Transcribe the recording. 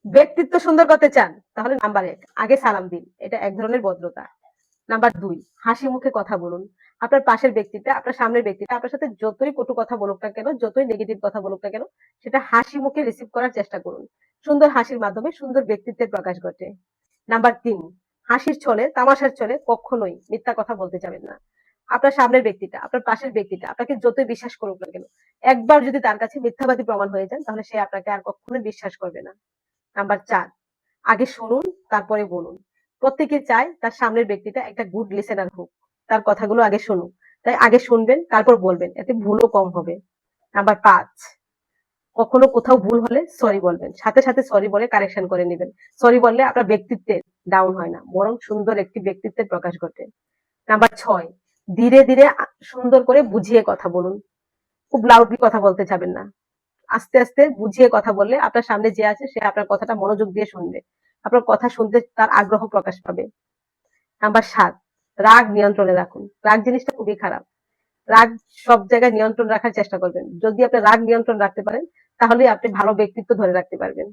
ব্যক্তিত্ব সুন্দর করতে চান তাহলে নাম্বার ১ আগে সালাম দিন। এটা এক ধরনের ভদ্রতা। নাম্বার ২ হাসি মুখে কথা বলুন। আপনার পাশের ব্যক্তিটা, আপনার সামনের ব্যক্তিটা আপনার সাথে যতই কটু কথা বলুক না কেন, যতই নেগেটিভ কথা বলুক না কেন, সেটা হাসি মুখে রিসিভ করার চেষ্টা করুন। সুন্দর হাসির মাধ্যমে সুন্দর ব্যক্তিত্বের প্রকাশ ঘটে। নাম্বার ৩ হাসির ছলে, তামাশার ছলে কখনোই মিথ্যা কথা বলতে যাবেন না। আপনার সামনের ব্যক্তিটা, আপনার পাশের ব্যক্তিটা আপনাকে যতই বিশ্বাস করুক না কেন, একবার যদি তার কাছে মিথ্যাবাদী প্রমাণ হয়ে যান তাহলে সে আপনাকে আর কখনোই বিশ্বাস করবে না। নাম্বার ৪ আগে শুনুন তারপরে বলুন। প্রত্যেকে চায় তার সামনের ব্যক্তিটা একটা গুড লিসেনার হোক। তার কথাগুলো আগে শুনুক। তাই আগে শুনবেন তারপর বলবেন। এতে ভুলও কম হবে। নাম্বার ৫ কখনো কোথাও ভুল হলে সরি বলবেন। সাথে, সাথে সরি বলে কারেকশন করে নিবেন। সরি বললে আপনার ব্যক্তিত্বের ডাউন হয় না। বরং সুন্দর একটি ব্যক্তিত্বের প্রকাশ ঘটে। নাম্বার ৬ ধীরে, ধীরে সুন্দর করে বুঝিয়ে কথা বলুন। খুব লাউডলি কথা বলতে যাবেন না। আস্তে, আস্তে বুঝিয়ে কথা বললে আপনার সামনে যে আছে সে আপনার কথাটা মনোযোগ দিয়ে শুনবে। আপনার কথা শুনতে তার আগ্রহ প্রকাশ পাবে। নাম্বার ৭ রাগ নিয়ন্ত্রণে রাখুন। রাগ জিনিসটা খুবই খারাপ। রাগ সব জায়গায় নিয়ন্ত্রণ রাখার চেষ্টা করবেন। যদি আপনি রাগ নিয়ন্ত্রণ রাখতে পারেন তাহলে আপনি ভালো ব্যক্তিত্ব ধরে রাখতে পারবেন।